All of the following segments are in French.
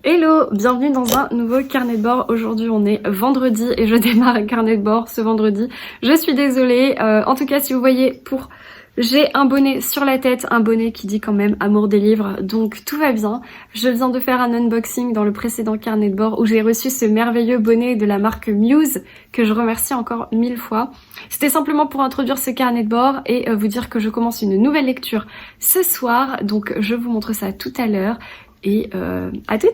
Hello, bienvenue dans un nouveau carnet de bord. Aujourd'hui on est vendredi et je démarre un carnet de bord ce vendredi. Je suis désolée, en tout cas si vous voyez, j'ai un bonnet sur la tête, un bonnet qui dit quand même amour des livres, donc tout va bien. Je viens de faire un unboxing dans le précédent carnet de bord où j'ai reçu ce merveilleux bonnet de la marque Muse que je remercie encore 1000 fois. C'était simplement pour introduire ce carnet de bord et vous dire que je commence une nouvelle lecture ce soir, donc je vous montre ça tout à l'heure et à toutes.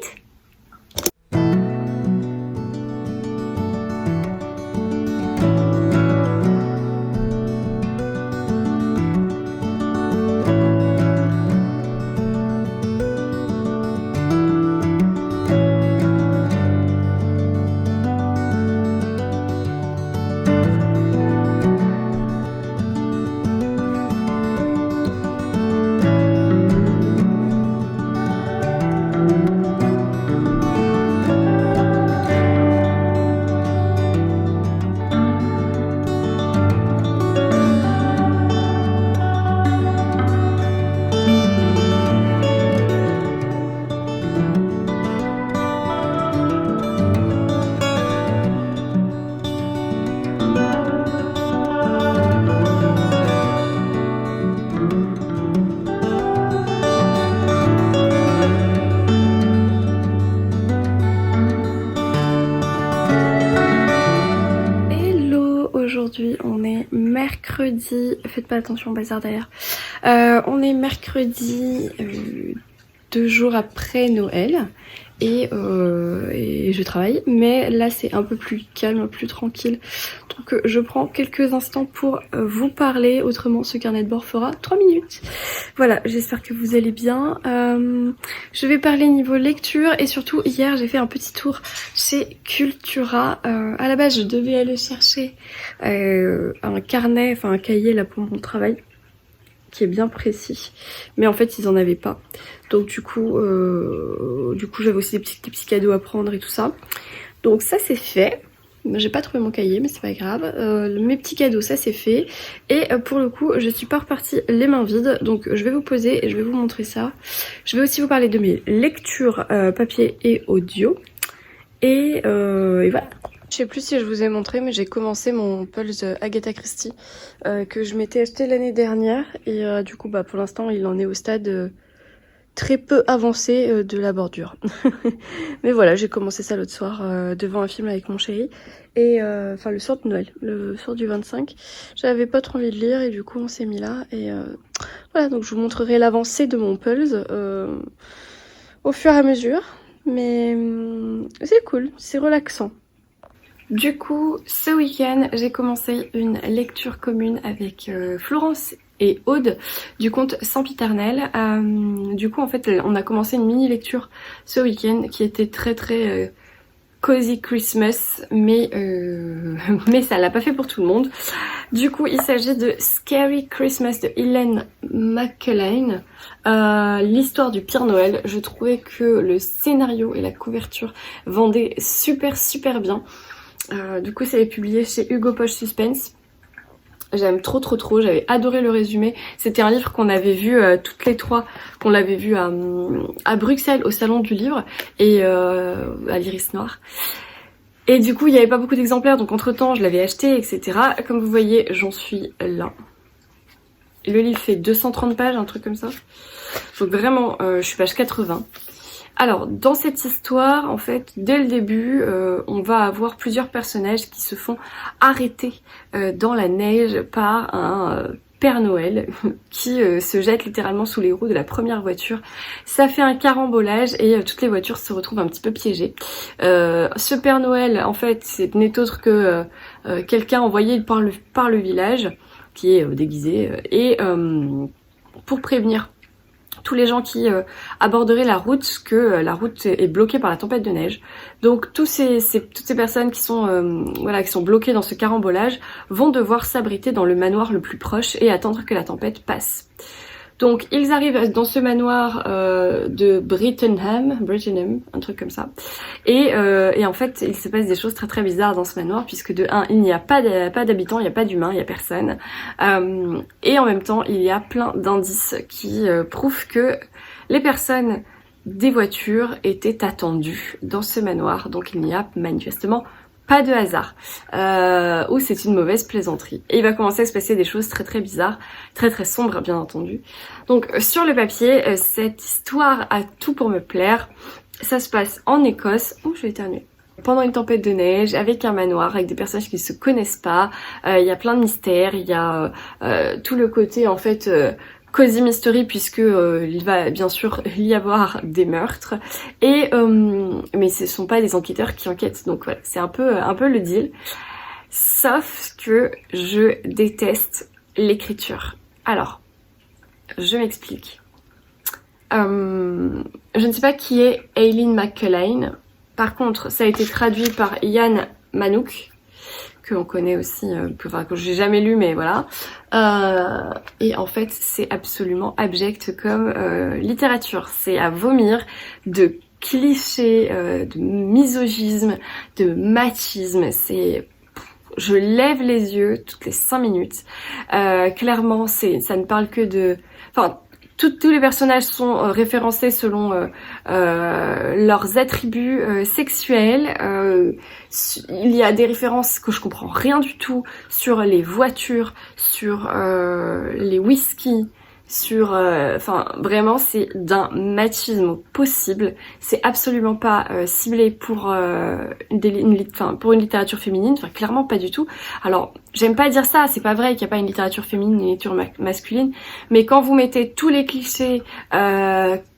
Aujourd'hui on est mercredi, faites pas attention au bazar derrière, on est mercredi 2 jours après Noël et je travaille, mais là c'est un peu plus calme, plus tranquille, donc je prends quelques instants pour vous parler, autrement ce carnet de bord fera 3 minutes. Voilà, j'espère que vous allez bien. Je vais parler niveau lecture et surtout hier j'ai fait un petit tour chez Cultura. À la base je devais aller chercher un carnet, enfin un cahier là pour mon travail qui est bien précis, mais en fait ils en avaient pas, donc du coup j'avais aussi des petits cadeaux à prendre et tout ça, donc ça c'est fait. J'ai pas trouvé mon cahier mais c'est pas grave, mes petits cadeaux ça c'est fait, et pour le coup je suis pas repartie les mains vides, donc je vais vous poser et je vais vous montrer ça. Je vais aussi vous parler de mes lectures papier et audio, et voilà. Je sais plus si je vous ai montré, mais j'ai commencé mon Pulse Agatha Christie que je m'étais acheté l'année dernière, et du coup bah pour l'instant il en est au stade très peu avancé de la bordure. Mais voilà, j'ai commencé ça l'autre soir devant un film avec mon chéri, et enfin le soir de Noël, le soir du 25. J'avais pas trop envie de lire et du coup on s'est mis là, et voilà, donc je vous montrerai l'avancée de mon Pulse au fur et à mesure, mais c'est cool, c'est relaxant. Du coup, ce week-end, j'ai commencé une lecture commune avec Florence et Aude du conte Sempiternel. Du coup, en fait, on a commencé une mini-lecture ce week-end qui était très cozy Christmas, mais ça l'a pas fait pour tout le monde. Du coup, il s'agit de Scary Christmas de Hélène McCauley, l'histoire du Père Noël. Je trouvais que le scénario et la couverture vendaient super bien. Du coup, c'est publié chez Hugo Poche Suspense. J'aime trop, j'avais adoré le résumé. C'était un livre qu'on avait vu toutes les trois, qu'on l'avait vu à Bruxelles au salon du livre, et à l'Iris Noir. Et du coup il n'y avait pas beaucoup d'exemplaires, donc entre temps je l'avais acheté, etc. Comme vous voyez, j'en suis là. Le livre fait 230 pages, un truc comme ça. Donc vraiment, je suis page 80. Alors, dans cette histoire, en fait, dès le début, on va avoir plusieurs personnages qui se font arrêter dans la neige par un Père Noël qui se jette littéralement sous les roues de la première voiture. Ça fait un carambolage et toutes les voitures se retrouvent un petit peu piégées. Ce Père Noël, en fait, c'est n'est autre que quelqu'un envoyé par le village qui est déguisé, et pour prévenir tous les gens qui aborderaient la route, que la route est bloquée par la tempête de neige. Donc toutes ces personnes qui sont qui sont bloquées dans ce carambolage vont devoir s'abriter dans le manoir le plus proche et attendre que la tempête passe. Donc ils arrivent dans ce manoir de Brittenham, un truc comme ça. Et en fait, il se passe des choses très très bizarres dans ce manoir, puisque de un, il n'y a pas d'habitants, il n'y a pas d'humains, il n'y a personne. Et en même temps, il y a plein d'indices qui prouvent que les personnes des voitures étaient attendues dans ce manoir. Donc il n'y a manifestement pas de hasard, ou c'est une mauvaise plaisanterie. Et il va commencer à se passer des choses très très bizarres, très très sombres bien entendu. Donc sur le papier, cette histoire a tout pour me plaire. Ça se passe en Écosse. Oh, je vais éternuer. Pendant une tempête de neige, avec un manoir, avec des personnages qui ne se connaissent pas. Il y a plein de mystères, il y a tout le côté en fait... Cozy Mystery, puisque il va bien sûr y avoir des meurtres, et mais ce sont pas des enquêteurs qui enquêtent, donc voilà, c'est un peu le deal. Sauf que je déteste l'écriture. Alors, je m'explique. Je ne sais pas qui est Aileen McKellen. Par contre, ça a été traduit par Ian Manouk, qu'on connaît aussi, que j'ai jamais lu, mais voilà. Et en fait, c'est absolument abject comme littérature. C'est à vomir de clichés, de misogynisme, de machisme. Je lève les yeux toutes les 5 minutes. Clairement, ça ne parle que de... Enfin, tous les personnages sont référencés selon leurs attributs sexuels. Il y a des références que je comprends rien du tout sur les voitures, sur les whisky, sur... Enfin, vraiment, c'est d'un machisme possible. C'est absolument pas ciblé pour pour une littérature féminine. Enfin, clairement pas du tout. Alors, j'aime pas dire ça. C'est pas vrai qu'il n'y a pas une littérature féminine, une littérature masculine. Mais quand vous mettez tous les clichés...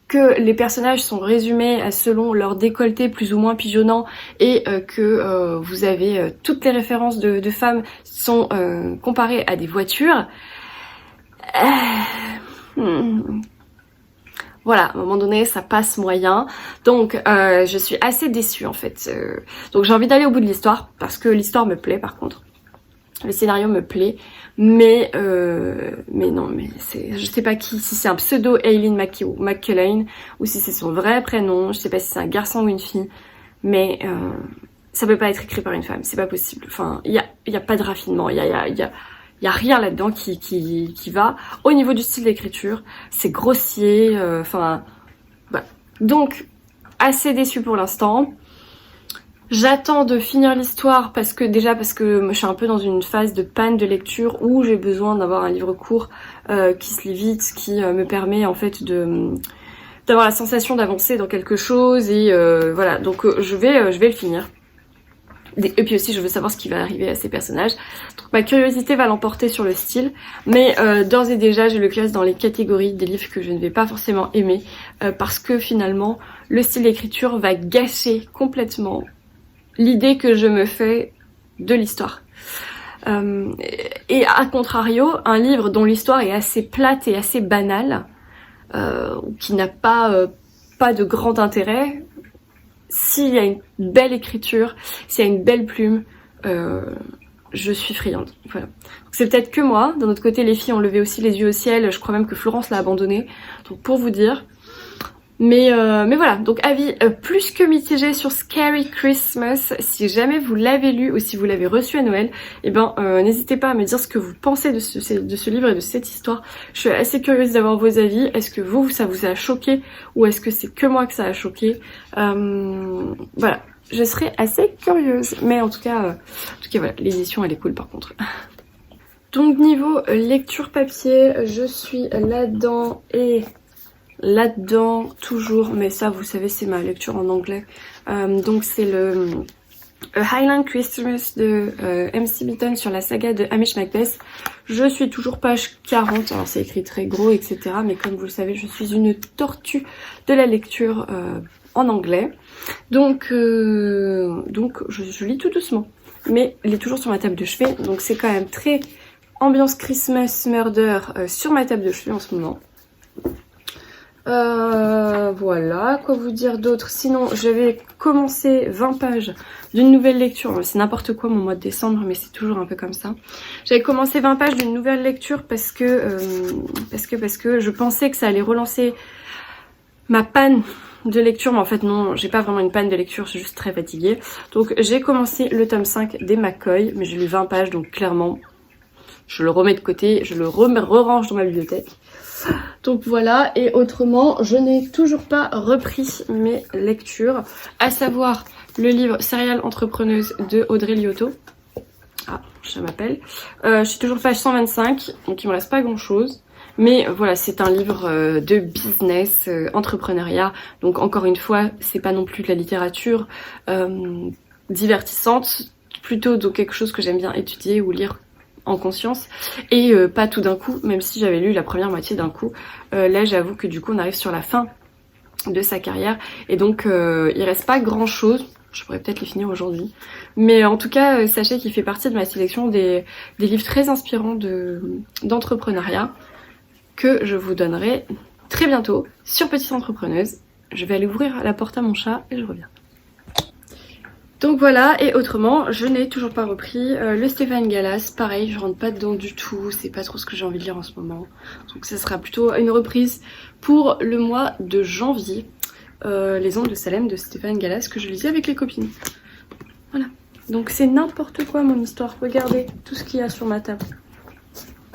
que les personnages sont résumés selon leur décolleté plus ou moins pigeonnant, et que vous avez toutes les références de femmes sont comparées à des voitures... Voilà, à un moment donné, ça passe moyen. Donc, je suis assez déçue en fait. Donc, j'ai envie d'aller au bout de l'histoire parce que l'histoire me plaît. Par contre, le scénario me plaît, mais non, mais je sais pas si c'est un pseudo Aileen McKellen ou si c'est son vrai prénom. Je sais pas si c'est un garçon ou une fille, mais ça peut pas être écrit par une femme. C'est pas possible. Enfin, il y a pas de raffinement. Il y a rien là-dedans qui va. Au niveau du style d'écriture, c'est grossier, enfin... voilà. Donc, assez déçue pour l'instant. J'attends de finir l'histoire parce que je suis un peu dans une phase de panne de lecture où j'ai besoin d'avoir un livre court qui se lit vite, qui me permet en fait d'avoir la sensation d'avancer dans quelque chose, et voilà. Donc je vais le finir. Et puis aussi je veux savoir ce qui va arriver à ces personnages. Donc ma curiosité va l'emporter sur le style, mais d'ores et déjà je le classe dans les catégories des livres que je ne vais pas forcément aimer, parce que finalement le style d'écriture va gâcher complètement l'idée que je me fais de l'histoire. Et à contrario, un livre dont l'histoire est assez plate et assez banale, qui n'a pas de grand intérêt, s'il y a une belle écriture, s'il y a une belle plume, je suis friande. Voilà. C'est peut-être que moi. D'un autre côté, les filles ont levé aussi les yeux au ciel. Je crois même que Florence l'a abandonné. Donc pour vous dire. Mais voilà, donc avis plus que mitigé sur Scary Christmas. Si jamais vous l'avez lu ou si vous l'avez reçu à Noël, eh ben n'hésitez pas à me dire ce que vous pensez de ce livre et de cette histoire. Je suis assez curieuse d'avoir vos avis. Est-ce que ça vous a choqué, ou est-ce que c'est que moi que ça a choqué? Voilà, je serais assez curieuse. Mais en tout cas voilà, l'édition elle est cool par contre. Donc niveau lecture papier, je suis là-dedans et... là-dedans toujours, mais ça vous savez c'est ma lecture en anglais. Donc c'est le Highland Christmas de MC Beaton sur la saga de Hamish Macbeth. Je suis toujours page 40, alors c'est écrit très gros etc, mais comme vous le savez je suis une tortue de la lecture en anglais. Donc je lis tout doucement, mais il est toujours sur ma table de chevet, donc c'est quand même très ambiance Christmas murder sur ma table de chevet en ce moment. Voilà, quoi vous dire d'autre. Sinon, j'avais commencé 20 pages d'une nouvelle lecture. C'est n'importe quoi mon mois de décembre, mais c'est toujours un peu comme ça. J'avais commencé 20 pages d'une nouvelle lecture parce que je pensais que ça allait relancer ma panne de lecture, mais en fait non, j'ai pas vraiment une panne de lecture, je suis juste très fatiguée. Donc j'ai commencé le tome 5 des McCoy, mais j'ai lu 20 pages, donc clairement, je le remets de côté, je le re-range dans ma bibliothèque. Donc voilà, et autrement, je n'ai toujours pas repris mes lectures, à savoir le livre Serial Entrepreneuse de Audrey Lyoto. Ah, ça m'appelle. Je suis toujours page 125, donc il me reste pas grand chose. Mais voilà, c'est un livre de business, entrepreneuriat. Donc encore une fois, c'est pas non plus de la littérature divertissante, plutôt donc quelque chose que j'aime bien étudier ou lire en conscience. Et pas tout d'un coup, même si j'avais lu la première moitié d'un coup. Là, j'avoue que du coup, on arrive sur la fin de sa carrière. Et donc, il reste pas grand chose. Je pourrais peut-être les finir aujourd'hui. Mais en tout cas, sachez qu'il fait partie de ma sélection des livres très inspirants d'entrepreneuriat que je vous donnerai très bientôt sur Petite Entrepreneuse. Je vais aller ouvrir la porte à mon chat et je reviens. Donc voilà, et autrement, je n'ai toujours pas repris le Stéphane Gallas. Pareil, je rentre pas dedans du tout, c'est pas trop ce que j'ai envie de lire en ce moment. Donc ça sera plutôt une reprise pour le mois de janvier. Les Ondes de Salem de Stéphane Gallas que je lisais avec les copines. Voilà. Donc c'est n'importe quoi mon histoire. Regardez tout ce qu'il y a sur ma table.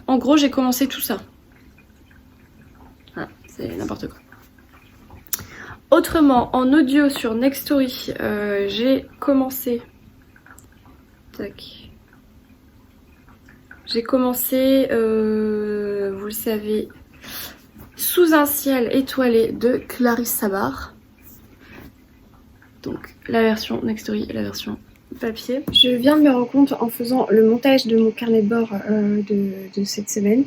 En gros, j'ai commencé tout ça. Voilà, c'est n'importe quoi. Autrement, en audio sur Nextory, j'ai commencé... Tac. J'ai commencé, vous le savez, Sous un ciel étoilé de Clarisse Sabar. Donc la version Nextory et la version papier. Je viens de me rendre compte en faisant le montage de mon carnet de bord de cette semaine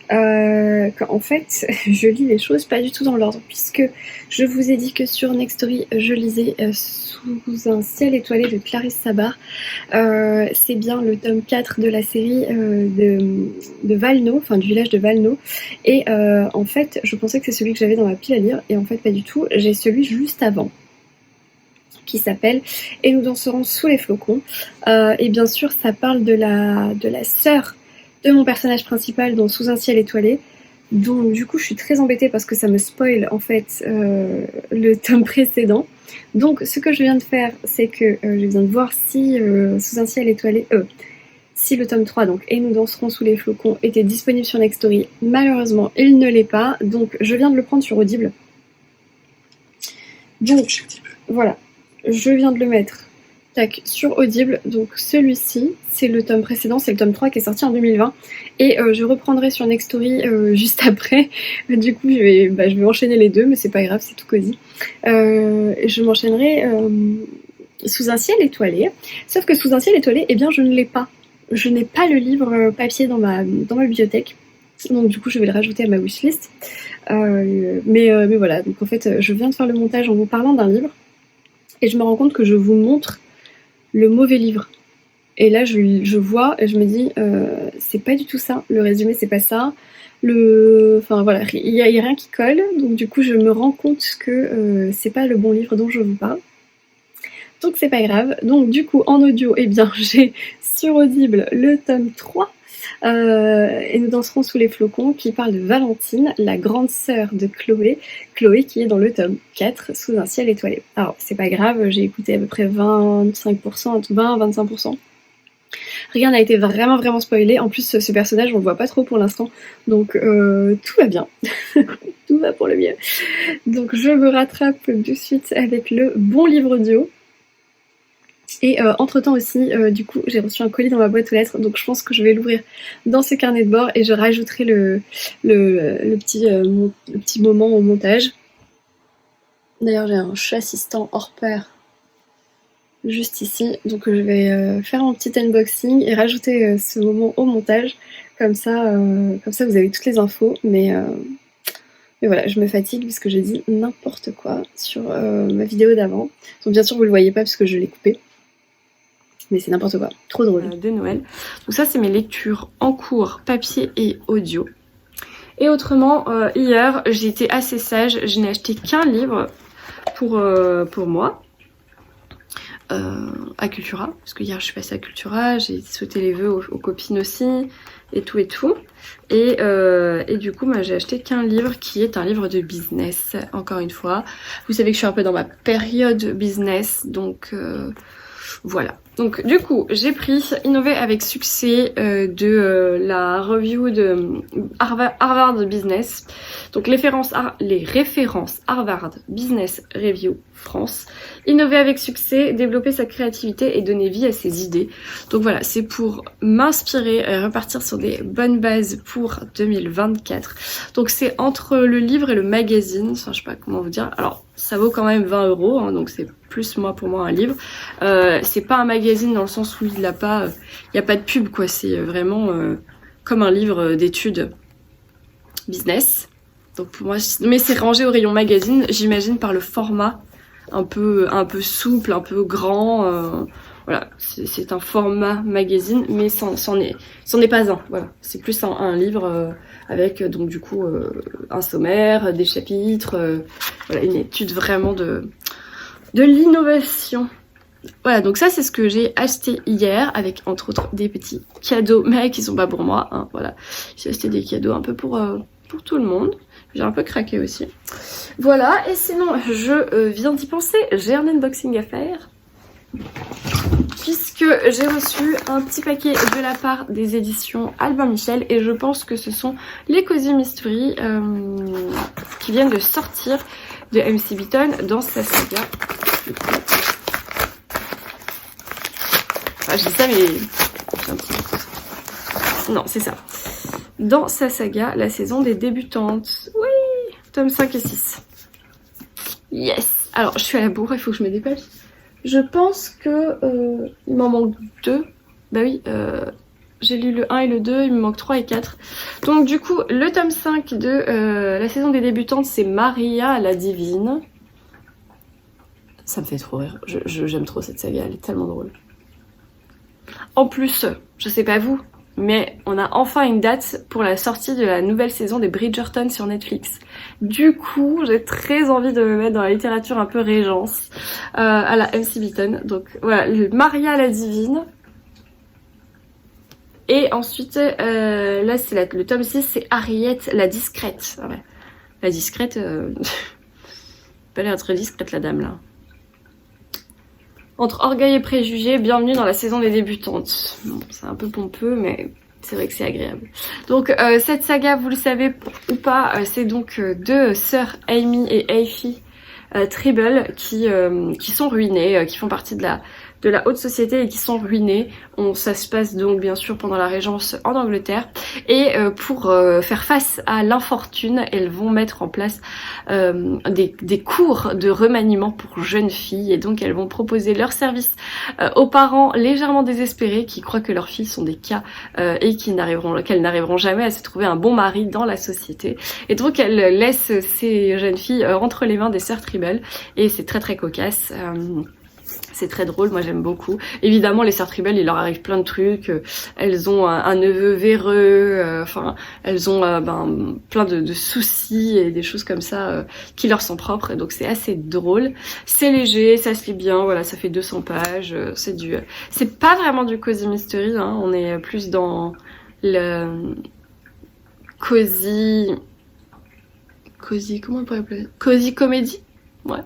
qu'en fait je lis les choses pas du tout dans l'ordre, puisque je vous ai dit que sur Nextory je lisais Sous un ciel étoilé de Clarisse Sabar. C'est bien le tome 4 de la série de Valno, enfin du village de Valno, et en fait je pensais que c'est celui que j'avais dans ma pile à lire, et en fait pas du tout, j'ai celui juste avant qui s'appelle Et nous danserons sous les flocons. Et bien sûr, ça parle de la sœur de mon personnage principal dans Sous un ciel étoilé. Donc du coup, je suis très embêtée parce que ça me spoil en fait le tome précédent. Donc ce que je viens de faire, c'est que je viens de voir si Sous un ciel étoilé... si le tome 3, donc Et nous danserons sous les flocons, était disponible sur Nextory. Malheureusement, il ne l'est pas. Donc je viens de le prendre sur Audible. Donc voilà. Je viens de le mettre tac, sur Audible, donc celui-ci, c'est le tome précédent, c'est le tome 3 qui est sorti en 2020, et je reprendrai sur Nextory juste après. Du coup je vais enchaîner les deux, mais c'est pas grave, c'est tout cosy. Je m'enchaînerai Sous un ciel étoilé, sauf que Sous un ciel étoilé, eh bien je ne l'ai pas. Je n'ai pas le livre papier dans ma bibliothèque, donc du coup je vais le rajouter à ma wishlist. Mais voilà, donc en fait je viens de faire le montage en vous parlant d'un livre, et je me rends compte que je vous montre le mauvais livre. Et là, je vois et je me dis, c'est pas du tout ça. Le résumé, c'est pas ça. Enfin voilà, il y a rien qui colle. Donc du coup, je me rends compte que c'est pas le bon livre dont je vous parle. Donc c'est pas grave. Donc du coup, en audio, eh bien, j'ai sur Audible le tome 3. Et nous danserons sous les flocons, qui parle de Valentine, la grande sœur de Chloé qui est dans le tome 4, Sous un ciel étoilé. Alors c'est pas grave, j'ai écouté à peu près 20-25%. Rien n'a été vraiment spoilé. En plus ce personnage on le voit pas trop pour l'instant, donc tout va bien. Tout va pour le mieux. Donc je me rattrape de suite avec le bon livre audio. Et entre temps aussi, du coup, j'ai reçu un colis dans ma boîte aux lettres, donc je pense que je vais l'ouvrir dans ce carnet de bord et je rajouterai le petit moment au montage. D'ailleurs, j'ai un chat assistant hors pair juste ici, donc je vais faire un petit unboxing et rajouter ce moment au montage. Comme ça, vous avez toutes les infos, mais voilà, je me fatigue parce que j'ai dit n'importe quoi sur ma vidéo d'avant. Donc bien sûr, vous le voyez pas parce que je l'ai coupé. Mais c'est n'importe quoi, trop drôle. De Noël. Donc ça c'est mes lectures en cours papier et audio. Et autrement, hier, j'ai été assez sage, je n'ai acheté qu'un livre pour moi. À Cultura, parce que hier je suis passée à Cultura, j'ai souhaité les vœux aux copines aussi, et tout et tout. Et du coup, j'ai acheté qu'un livre qui est un livre de business, encore une fois. Vous savez que je suis un peu dans ma période business, donc voilà. Donc du coup, j'ai pris Innover avec succès de la review de Harvard Business. Donc les références Harvard Business Review France. Innover avec succès, développer sa créativité et donner vie à ses idées. Donc voilà, c'est pour m'inspirer et repartir sur des bonnes bases pour 2024. Donc c'est entre le livre et le magazine, enfin, je sais pas comment vous dire. Alors ça vaut quand même 20 €, hein, donc c'est plus pour moi un livre. C'est pas un magazine dans le sens où il y a pas de pub quoi, c'est vraiment comme un livre d'études business. Donc pour moi, mais c'est rangé au rayon magazine, j'imagine par le format un peu souple, un peu grand. Voilà, c'est un format magazine, mais c'en est pas un. Voilà, c'est plus un livre avec donc du coup un sommaire, des chapitres, voilà, une étude vraiment de l'innovation. Voilà, donc ça c'est ce que j'ai acheté hier avec entre autres des petits cadeaux, mais qui sont pas pour moi. Hein, voilà, j'ai acheté des cadeaux un peu pour tout le monde. J'ai un peu craqué aussi. Voilà, et sinon je viens d'y penser, j'ai un unboxing à faire. Puisque j'ai reçu un petit paquet de la part des éditions Albin Michel et je pense que ce sont les Cozy Mystery qui viennent de sortir de MC Beaton dans sa saga. Enfin, je dis ça mais... Non, c'est ça. Dans sa saga, la saison des débutantes. Oui, tome 5 et 6. Yes. Alors, je suis à la bourre, il faut que je me dépêche. Je pense que il m'en manque 2. Bah oui, j'ai lu le 1 et le 2, il me manque 3 et 4. Donc du coup, le tome 5 de la saison des débutantes, c'est Maria la Divine. Ça me fait trop rire, j'aime trop cette saga, elle est tellement drôle. En plus, je sais pas vous, mais on a enfin une date pour la sortie de la nouvelle saison des Bridgerton sur Netflix. Du coup, j'ai très envie de me mettre dans la littérature un peu régence à la MC Beaton. Donc voilà, Maria la Divine. Et ensuite, là c'est le tome 6, c'est Harriet la Discrète. Ouais. La Discrète, pas l'air très discrète la dame là. Entre orgueil et préjugés, bienvenue dans la saison des débutantes. Bon, c'est un peu pompeux, mais c'est vrai que c'est agréable. Donc cette saga, vous le savez ou pas, c'est donc deux sœurs Amy et Aphie Tribble qui sont ruinées, qui font partie de la haute société et qui sont ruinées. Ça se passe donc bien sûr pendant la Régence en Angleterre. Et pour faire face à l'infortune, elles vont mettre en place des cours de remaniement pour jeunes filles. Et donc elles vont proposer leurs services aux parents légèrement désespérés qui croient que leurs filles sont des cas et qu'elles n'arriveront jamais à se trouver un bon mari dans la société. Et donc elles laissent ces jeunes filles entre les mains des sœurs Tribble. Et c'est très très cocasse. C'est très drôle, moi j'aime beaucoup. Évidemment les sœurs Tribble, il leur arrive plein de trucs. Elles ont un neveu véreux, enfin elles ont plein de soucis et des choses comme ça qui leur sont propres. Et donc c'est assez drôle. C'est léger, ça se lit bien, voilà, ça fait 200 pages. C'est pas vraiment du cozy mystery, hein, on est plus dans le cozy, comment on pourrait appeler ça, cozy comédie, ouais.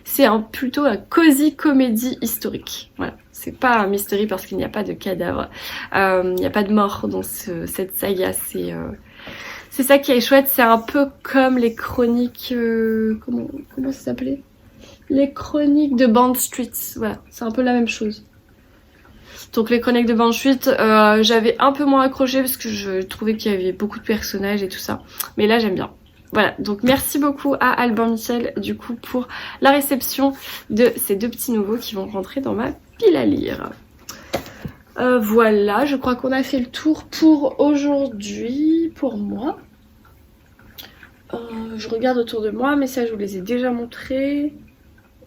C'est plutôt un cozy comédie historique. Voilà, c'est pas un mystery parce qu'il n'y a pas de cadavre, il n'y a pas de mort dans cette saga. C'est ça qui est chouette. C'est un peu comme les chroniques, comment ça s'appelait, les chroniques de Bond Street. Voilà, c'est un peu la même chose. Donc les chroniques de Bond Street, j'avais un peu moins accroché parce que je trouvais qu'il y avait beaucoup de personnages et tout ça. Mais là j'aime bien. Voilà, donc merci beaucoup à Albin Michel du coup pour la réception de ces deux petits nouveaux qui vont rentrer dans ma pile à lire. Voilà, je crois qu'on a fait le tour pour aujourd'hui, pour moi. Je regarde autour de moi, mais ça je vous les ai déjà montrés.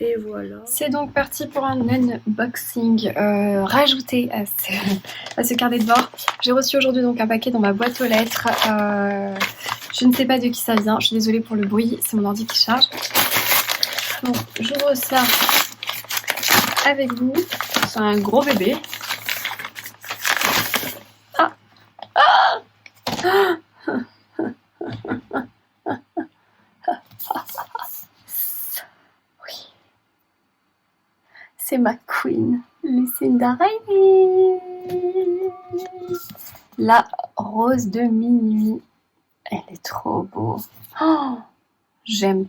Et voilà. C'est donc parti pour un unboxing rajouté à ce carnet de bord. J'ai reçu aujourd'hui donc un paquet dans ma boîte aux lettres Je ne sais pas de qui ça vient, je suis désolée pour le bruit, c'est mon ordi qui charge. Donc j'ouvre ça avec vous. C'est un gros bébé. Ah, ah oui. C'est ma queen, Lucinda Riley. La rose de minuit. Elle est trop beau. Oh, j'aime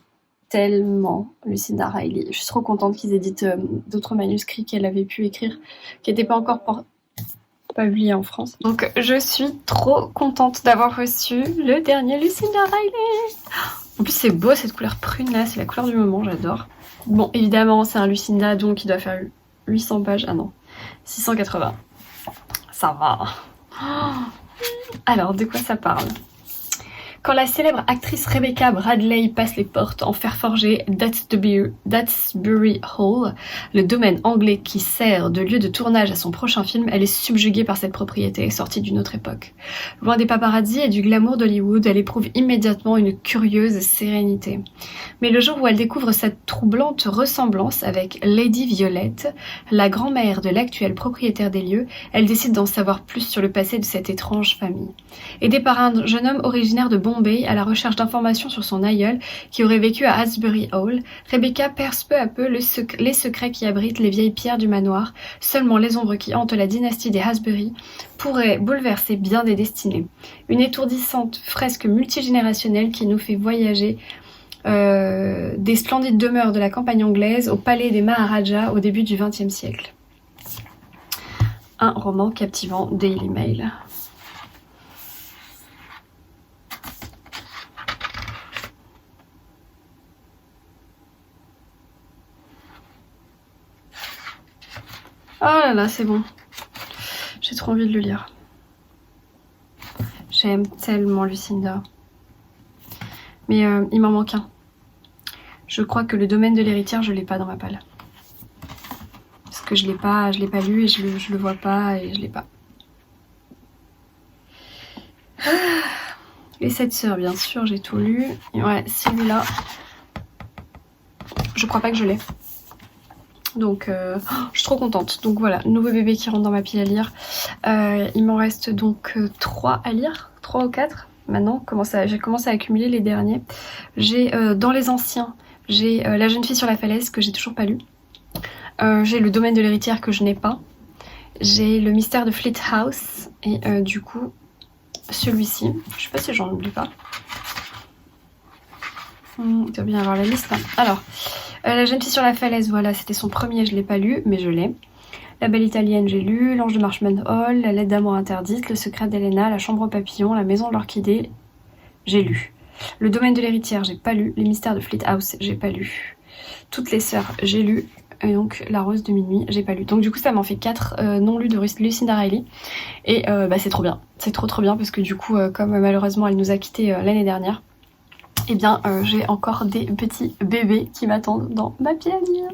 tellement Lucinda Riley. Je suis trop contente qu'ils éditent d'autres manuscrits qu'elle avait pu écrire, qui n'étaient pas encore publiés en France. Donc je suis trop contente d'avoir reçu le dernier Lucinda Riley. En plus c'est beau cette couleur prune là, c'est la couleur du moment, j'adore. Bon évidemment c'est un Lucinda donc il doit faire 800 pages. Ah non, 680. Ça va. Oh. Alors de quoi ça parle ? Quand la célèbre actrice Rebecca Bradley passe les portes en fer forgé d'Atsbury Hall, le domaine anglais qui sert de lieu de tournage à son prochain film, elle est subjuguée par cette propriété sortie d'une autre époque. Loin des paparazzis et du glamour d'Hollywood, elle éprouve immédiatement une curieuse sérénité. Mais le jour où elle découvre cette troublante ressemblance avec Lady Violette, la grand-mère de l'actuel propriétaire des lieux, elle décide d'en savoir plus sur le passé de cette étrange famille. Aidée par un jeune homme originaire de Bombay à la recherche d'informations sur son aïeul qui aurait vécu à Asbury Hall, Rebecca perce peu à peu les secrets qui abritent les vieilles pierres du manoir. Seulement les ombres qui hantent la dynastie des Asbury pourraient bouleverser bien des destinées. Une étourdissante fresque multigénérationnelle qui nous fait voyager des splendides demeures de la campagne anglaise au palais des Maharajas au début du XXe siècle. Un roman captivant, Daily Mail. Oh là là, c'est bon. J'ai trop envie de le lire. J'aime tellement Lucinda. Mais il m'en manque un. Je crois que le domaine de l'héritière, je l'ai pas dans ma palle. Parce que je l'ai pas lu et je le vois pas et je l'ai pas. Les 7 sœurs, bien sûr, j'ai tout lu. Et ouais, celui-là, je crois pas que je l'ai. Donc je suis trop contente. Donc voilà, nouveau bébé qui rentre dans ma pile à lire. Il m'en reste donc 3 à lire, 3 ou 4. Maintenant, j'ai commencé à accumuler les derniers. J'ai dans les anciens, j'ai La jeune fille sur la falaise que j'ai toujours pas lu. J'ai Le domaine de l'héritière que je n'ai pas. J'ai Le mystère de Fleet House et du coup celui-ci. Je sais pas si j'en oublie pas. Il doit bien avoir la liste. Hein. Alors, La jeune fille sur la falaise, voilà, c'était son premier, je l'ai pas lu, mais je l'ai. La belle italienne, j'ai lu. L'ange de Marshman Hall, La lettre d'amour interdite, Le secret d'Helena, La chambre aux papillons, La maison de l'orchidée, j'ai lu. Le domaine de l'héritière, j'ai pas lu. Les mystères de Fleet House, j'ai pas lu. Toutes les sœurs, j'ai lu. Et donc La rose de minuit, j'ai pas lu. Donc du coup ça m'en fait 4 non lus de Lucinda Riley. Et c'est trop bien. C'est trop bien parce que du coup comme malheureusement elle nous a quittés l'année dernière, eh bien j'ai encore des petits bébés qui m'attendent dans ma pile à lire.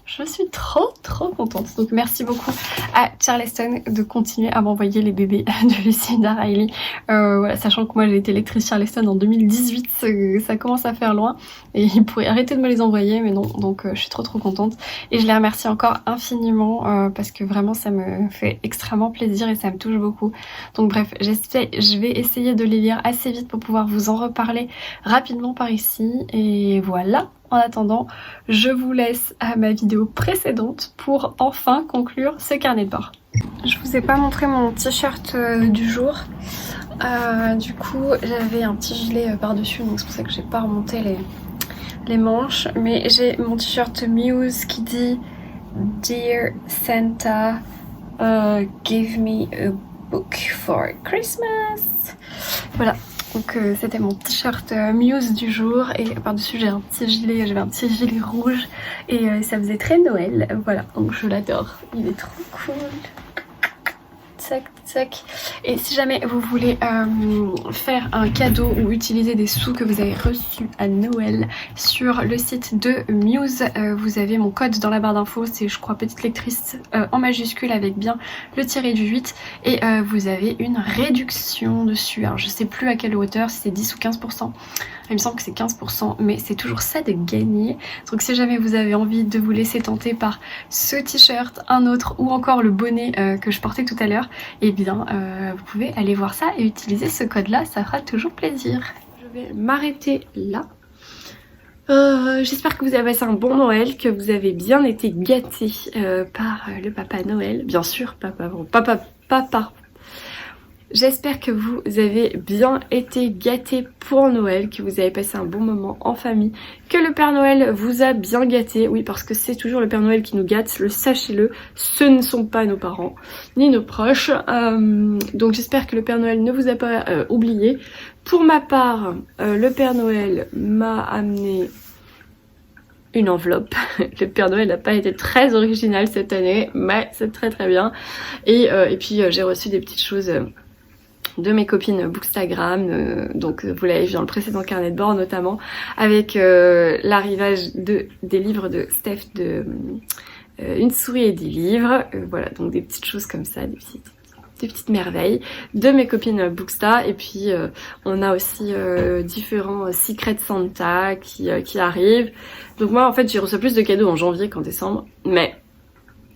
Je suis trop contente. Donc merci beaucoup à Charleston de continuer à m'envoyer les bébés de Lucinda Riley. Voilà, sachant que moi j'ai été lectrice Charleston en 2018, ça commence à faire loin. Et ils pourraient arrêter de me les envoyer, mais non. Donc je suis trop contente. Et je les remercie encore infiniment parce que vraiment ça me fait extrêmement plaisir et ça me touche beaucoup. Donc bref, je vais essayer de les lire assez vite pour pouvoir vous en reparler rapidement par ici. Et voilà. En attendant, je vous laisse à ma vidéo précédente pour enfin conclure ce carnet de bord. Je vous ai pas montré mon t-shirt du jour. Du coup, j'avais un petit gilet par-dessus, donc c'est pour ça que j'ai pas remonté les manches. Mais j'ai mon t-shirt Muse qui dit Dear Santa, give me a book for Christmas. Voilà. Donc c'était mon t-shirt Muse du jour et par-dessus j'avais un petit gilet rouge et ça faisait très Noël, voilà, donc je l'adore, il est trop cool. Tac TikTok. Et si jamais vous voulez faire un cadeau ou utiliser des sous que vous avez reçus à Noël sur le site de Muse, vous avez mon code dans la barre d'infos, c'est je crois petite lectrice en majuscule avec bien le tiré du 8 et vous avez une réduction dessus. Alors je sais plus à quelle hauteur, si c'est 10 ou 15%. Il me semble que c'est 15%, mais c'est toujours ça de gagner. Donc si jamais vous avez envie de vous laisser tenter par ce t-shirt, un autre ou encore le bonnet que je portais tout à l'heure, eh bien vous pouvez aller voir ça et utiliser ce code-là, ça fera toujours plaisir. Je vais m'arrêter là. J'espère que vous avez passé un bon Noël, que vous avez bien été gâtés par le Papa Noël. Bien sûr, papa. J'espère que vous avez bien été gâtés pour Noël, que vous avez passé un bon moment en famille, que le Père Noël vous a bien gâtés. Oui, parce que c'est toujours le Père Noël qui nous gâte, sachez-le, ce ne sont pas nos parents, ni nos proches. Donc j'espère que le Père Noël ne vous a pas oublié. Pour ma part, le Père Noël m'a amené une enveloppe. Le Père Noël n'a pas été très original cette année, mais c'est très très bien. Et puis j'ai reçu des petites choses de mes copines Bookstagram, donc vous l'avez vu dans le précédent carnet de bord notamment, avec l'arrivage des livres de Steph de Une souris et des livres, voilà, donc des petites choses comme ça, des petites merveilles de mes copines Booksta. Et puis on a aussi différents Secret Santa qui arrivent. Donc moi en fait j'ai reçu plus de cadeaux en janvier qu'en décembre, mais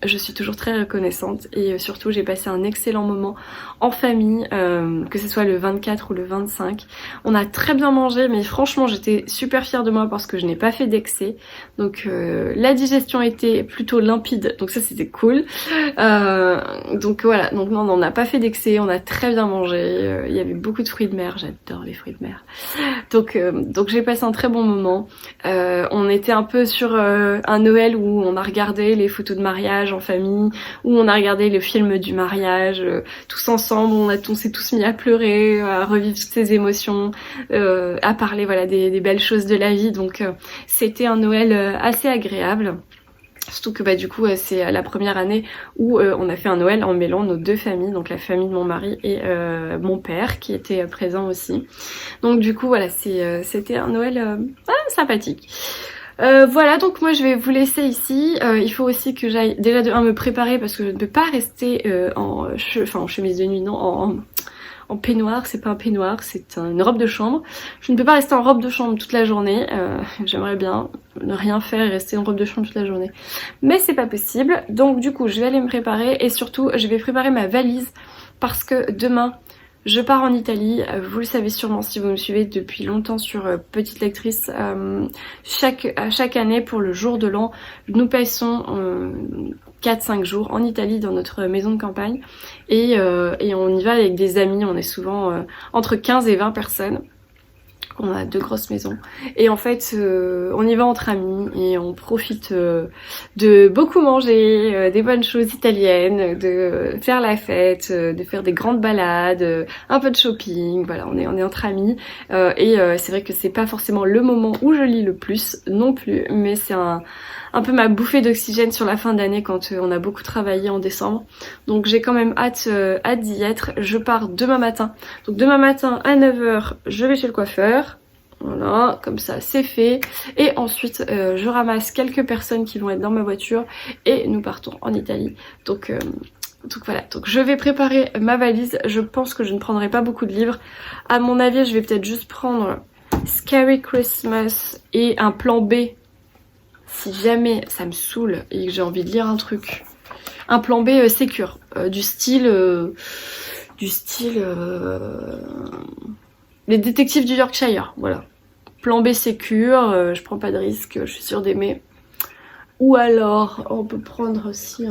je suis toujours très reconnaissante et surtout j'ai passé un excellent moment en famille, que ce soit le 24 ou le 25. On a très bien mangé, mais franchement j'étais super fière de moi parce que je n'ai pas fait d'excès. Donc la digestion était plutôt limpide, donc ça c'était cool. Donc voilà, donc non, on n'a pas fait d'excès, on a très bien mangé. Il y avait beaucoup de fruits de mer, j'adore les fruits de mer. Donc j'ai passé un très bon moment. On était un peu sur un Noël où on a regardé les photos de mariage en famille, où on a regardé le film du mariage tous ensemble, on s'est tous mis à pleurer, à revivre toutes ces émotions, à parler voilà des belles choses de la vie. Donc c'était un Noël assez agréable. Surtout que bah du coup c'est la première année où on a fait un Noël en mêlant nos deux familles, donc la famille de mon mari et mon père qui était présent aussi. Donc du coup voilà, c'était un Noël sympathique. Voilà, donc moi je vais vous laisser ici. Il faut aussi que j'aille déjà de 1 me préparer parce que je ne peux pas rester en chemise de nuit, non, en peignoir. C'est pas un peignoir, c'est une robe de chambre. Je ne peux pas rester en robe de chambre toute la journée. J'aimerais bien ne rien faire et rester en robe de chambre toute la journée, mais c'est pas possible. Donc du coup je vais aller me préparer et surtout je vais préparer ma valise parce que demain je pars en Italie. Vous le savez sûrement si vous me suivez depuis longtemps sur Petite Lectrice. Chaque année pour le jour de l'an, nous passons 4-5 jours en Italie dans notre maison de campagne. Et on y va avec des amis, on est souvent entre 15 et 20 personnes. On a 2 grosses maisons et en fait on y va entre amis et on profite de beaucoup manger, des bonnes choses italiennes, de faire la fête, de faire des grandes balades, un peu de shopping. Voilà, on est entre amis et c'est vrai que c'est pas forcément le moment où je lis le plus non plus, mais c'est un peu ma bouffée d'oxygène sur la fin d'année quand on a beaucoup travaillé en décembre. Donc j'ai quand même hâte d'y être. Je pars demain matin. Donc demain matin à 9h, je vais chez le coiffeur. Voilà, comme ça c'est fait. Et ensuite je ramasse quelques personnes qui vont être dans ma voiture et nous partons en Italie. Donc voilà, donc je vais préparer ma valise. Je pense que je ne prendrai pas beaucoup de livres. À mon avis, je vais peut-être juste prendre Scary Christmas et un plan B. Si jamais ça me saoule et que j'ai envie de lire un truc. Un plan B sécure. Du style... les détectives du Yorkshire, voilà. Plan B sécure, je prends pas de risque, je suis sûre d'aimer. Ou alors, on peut prendre aussi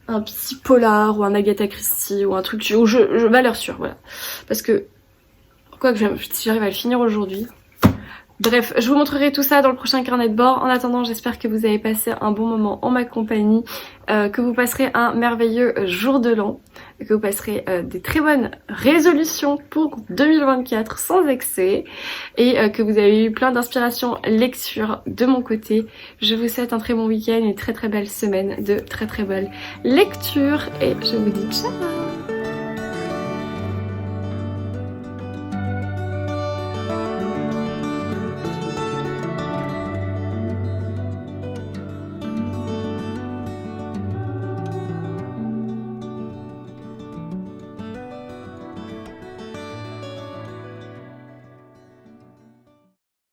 un petit polar ou un Agatha Christie ou un truc où je valeur sûre, voilà. Parce que, quoi que si j'arrive à le finir aujourd'hui... Bref, je vous montrerai tout ça dans le prochain carnet de bord. En attendant, j'espère que vous avez passé un bon moment en ma compagnie, que vous passerez un merveilleux jour de l'an, que vous passerez des très bonnes résolutions pour 2024 sans excès et que vous avez eu plein d'inspiration lecture de mon côté. Je vous souhaite un très bon week-end, une très très belle semaine de très très belle lecture et je vous dis ciao!